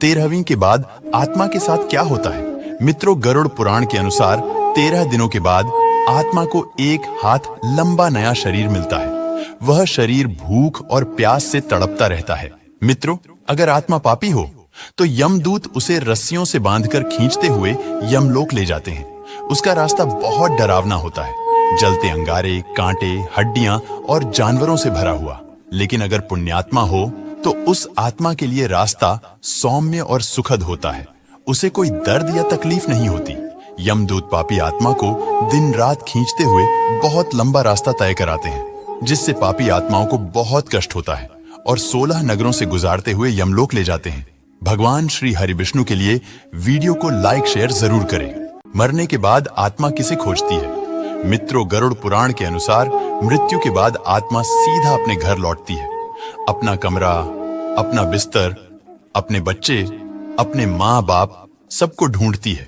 13वीं के बाद आत्मा के साथ क्या होता है? मित्रों, गरुड़ पुराण के अनुसार 13 दिनों के बाद आत्मा को एक हाथ लंबा नया शरीर मिलता है। वह शरीर भूख और प्यास से तड़पता रहता है। मित्रों, अगर आत्मा पापी हो तो यमदूत उसे रस्सियों से बांधकर खींचते हुए यमलोक ले जाते हैं। उसका रास्ता बहुत डरावना होता है, जलते अंगारे, कांटे, हड्डियां और जानवरों से भरा हुआ। लेकिन अगर पुण्यात्मा हो तो उस आत्मा के लिए रास्ता सौम्य और सुखद होता है। उसे कोई दर्द या तकलीफ नहीं होती। यमदूत पापी आत्मा को दिन रात खींचते हुए बहुत लंबा रास्ता तय कराते हैं, जिससे पापी आत्माओं को बहुत कष्ट होता है और 16 नगरों से गुजारते हुए यमलोक ले जाते हैं। भगवान श्री हरि विष्णु के लिए वीडियो को लाइक शेयर जरूर करें। मरने के बाद आत्मा किसे खोजती है? मित्रों, गरुड़ पुराण के अनुसार मृत्यु के बाद आत्मा सीधा अपने घर लौटती है। अपना कमरा, अपना बिस्तर, अपने बच्चे, अपने माँ बाप सबको ढूंढती है।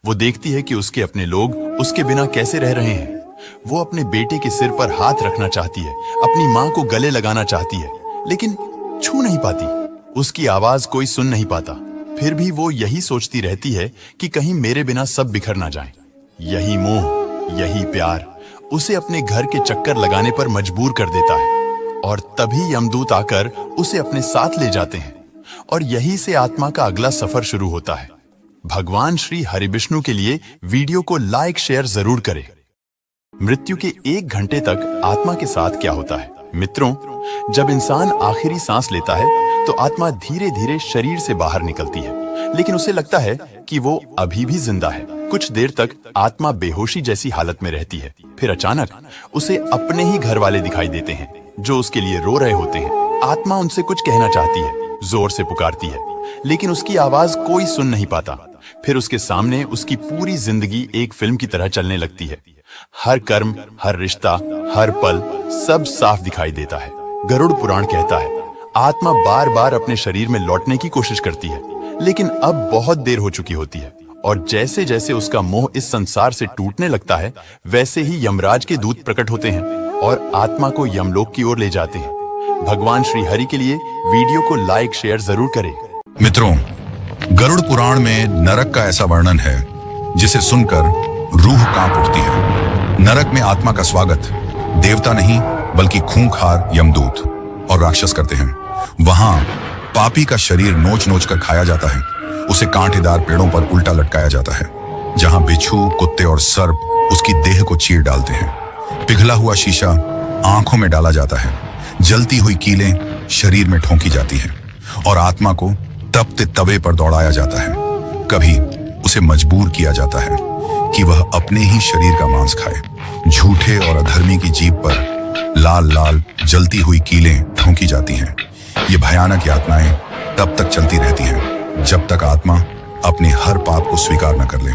वो देखती है कि उसके अपने लोग उसके बिना कैसे रह रहे हैं। वो अपने बेटे के सिर पर हाथ रखना चाहती है, अपनी माँ को गले लगाना चाहती है, लेकिन छू नहीं पाती। उसकी आवाज कोई सुन नहीं पाता। फिर भी वो यही सोचती रहती है कि कहीं मेरे बिना सब बिखर ना जाएं। यही मोह, यही प्यार उसे अपने घर के चक्कर लगाने पर मजबूर कर देता है और तभी यमदूत आकर उसे अपने साथ ले जाते हैं और यहीं से आत्मा का अगला सफर शुरू होता है। भगवान श्री हरि विष्णु के लिए वीडियो को लाइक शेयर जरूर करें। मृत्यु के 1 घंटे तक आत्मा के साथ क्या होता है? मित्रों, जब इंसान आखिरी सांस लेता है तो आत्मा धीरे धीरे शरीर से बाहर निकलती है, लेकिन उसे लगता है कि वो अभी भी जिंदा है। कुछ देर तक आत्मा बेहोशी जैसी हालत में रहती है। फिर अचानक उसे अपने ही घर वाले दिखाई देते हैं, जो उसके लिए रो रहे होते हैं। आत्मा उनसे कुछ कहना चाहती है, जोर से पुकारती है, लेकिन उसकी आवाज कोई सुन नहीं पाता। फिर उसके सामने उसकी पूरी जिंदगी एक फिल्म की तरह चलने लगती है। हर कर्म, हर रिश्ता, हर पल सब साफ दिखाई देता है। गरुड़ पुराण कहता है, आत्मा बार बार अपने शरीर में लौटने की कोशिश करती है, लेकिन अब बहुत देर हो चुकी होती है और जैसे जैसे उसका मोह इस संसार से टूटने लगता है, वैसे ही यमराज के दूत प्रकट होते हैं और आत्मा को यमलोक की ओर ले जाते हैं। भगवान श्री हरि के लिए वीडियो को लाइक शेयर जरूर करें। मित्रों, गरुड़ पुराण में नरक का ऐसा वर्णन है जिसे सुनकर रूह कांप उठती है। नरक में आत्मा का स्वागत देवता नहीं बल्कि खूंखार यमदूत और राक्षस करते हैं। वहां पापी का शरीर नोच नोच कर खाया जाता है। उसे कांटेदार पेड़ों पर उल्टा लटकाया जाता है, जहां बिच्छू, कुत्ते और सर्प उसकी देह को चीर डालते हैं। पिघला हुआ शीशा आंखों में डाला जाता है, जलती हुई कीलें शरीर में ठोंकी जाती हैं और आत्मा को तपते तवे पर दौड़ाया जाता है। कभी उसे मजबूर किया जाता है कि वह अपने ही शरीर का मांस खाए। झूठे और अधर्मी की जीभ पर लाल लाल जलती हुई कीलें ठोंकी जाती हैं। ये भयानक यातनाएं तब तक चलती रहती हैं जब तक आत्मा अपने हर पाप को स्वीकार न कर ले।